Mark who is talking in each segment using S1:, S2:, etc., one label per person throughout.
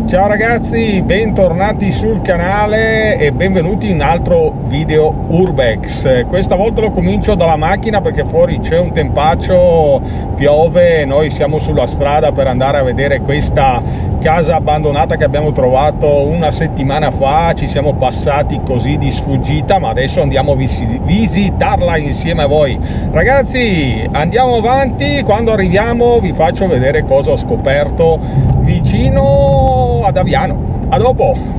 S1: Ciao ragazzi, bentornati sul canale e benvenuti in un altro video Urbex. Questa volta lo comincio dalla macchina perché fuori c'è un tempaccio, piove, noi siamo sulla strada per andare a vedere questa casa abbandonata che abbiamo trovato una settimana fa. Ci siamo passati così di sfuggita, ma adesso andiamo a visitarla insieme a voi. Ragazzi, andiamo avanti, quando arriviamo vi faccio vedere cosa ho scoperto vicino ad Aviano. A dopo!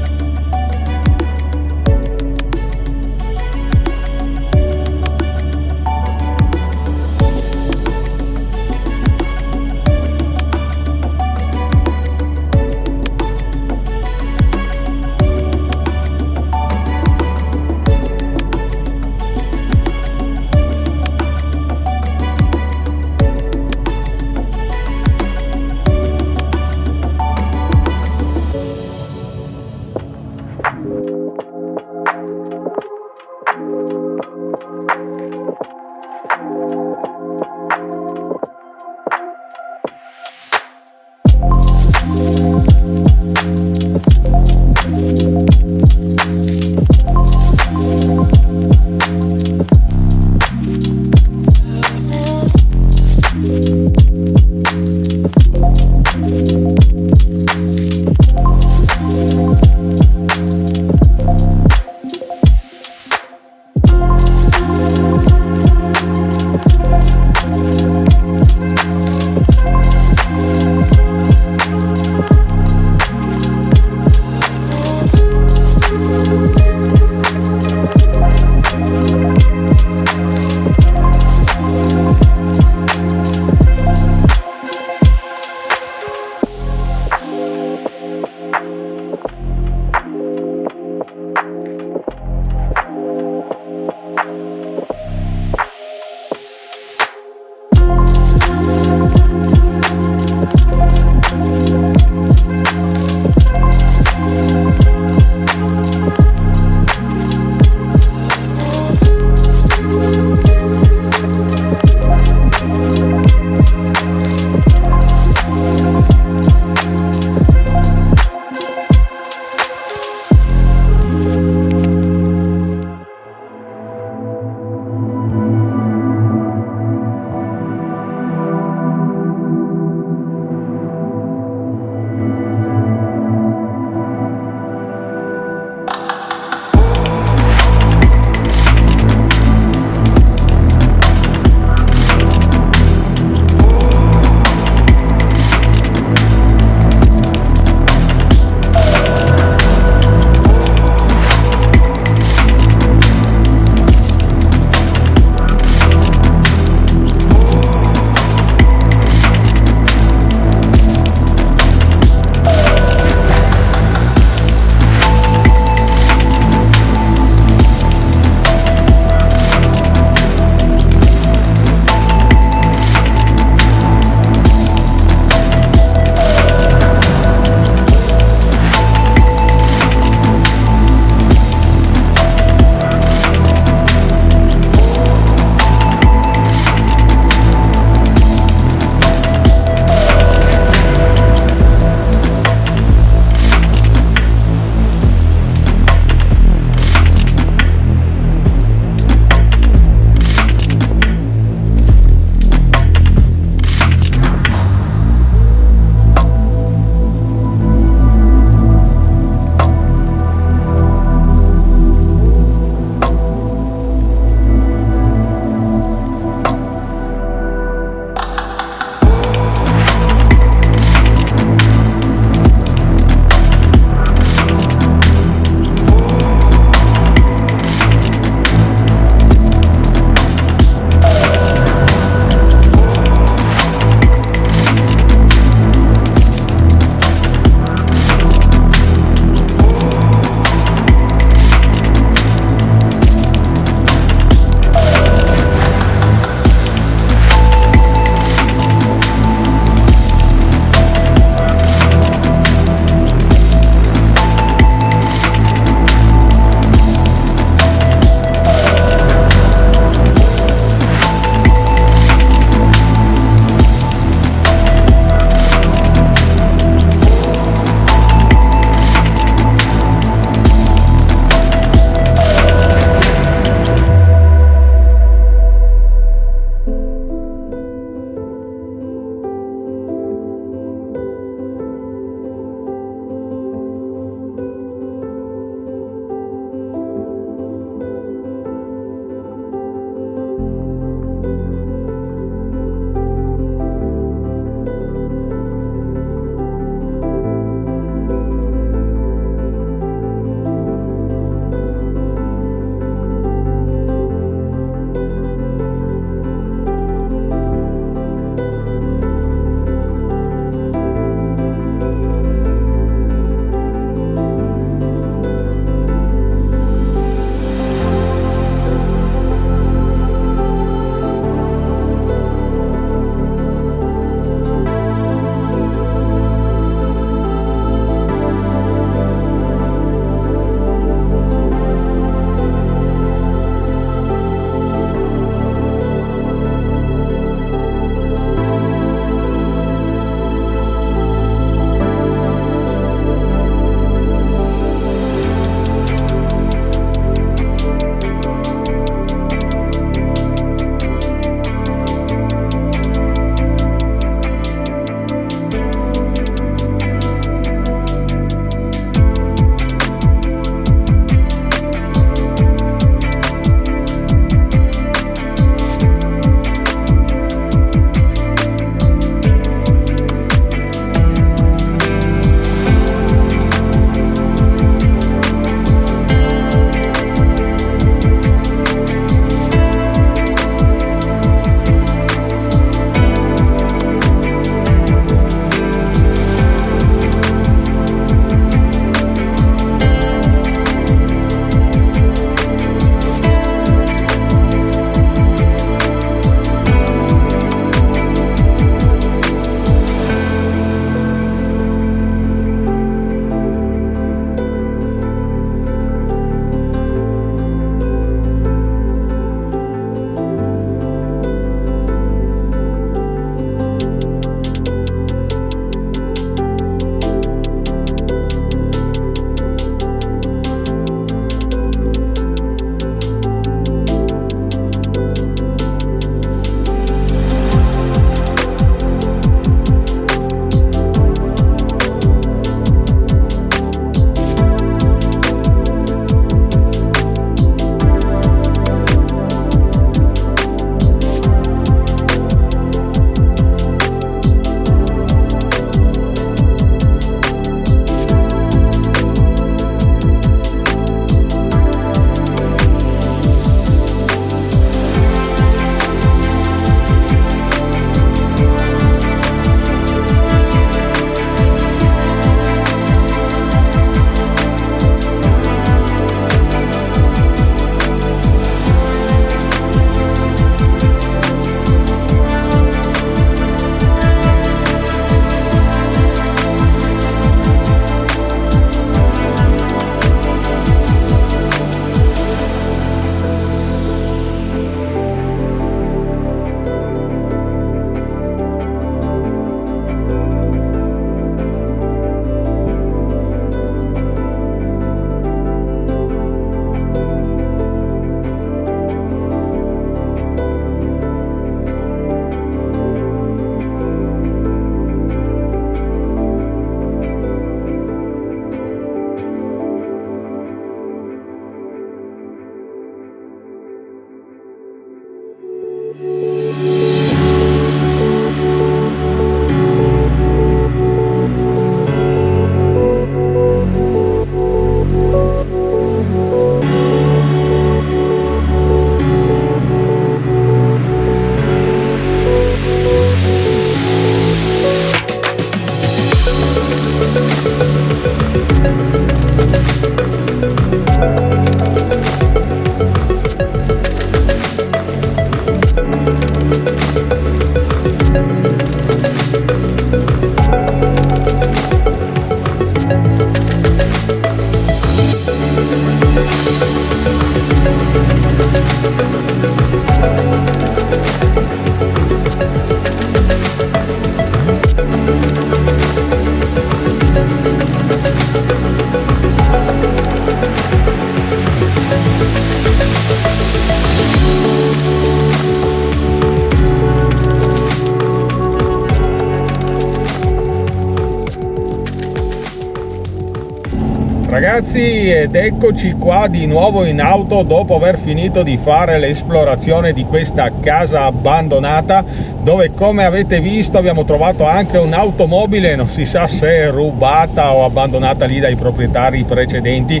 S1: Ragazzi, ed eccoci qua di nuovo in auto dopo aver finito di fare l'esplorazione di questa casa abbandonata, dove, come avete visto, abbiamo trovato anche un'automobile, non si sa se è rubata o abbandonata lì dai proprietari precedenti.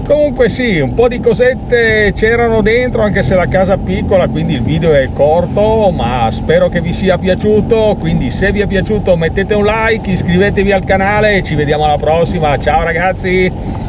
S1: Comunque sì, un po' di cosette c'erano dentro, anche se la casa è piccola, quindi il video è corto, ma spero che vi sia piaciuto. Quindi se vi è piaciuto mettete un like, iscrivetevi al canale e ci vediamo alla prossima. Ciao ragazzi!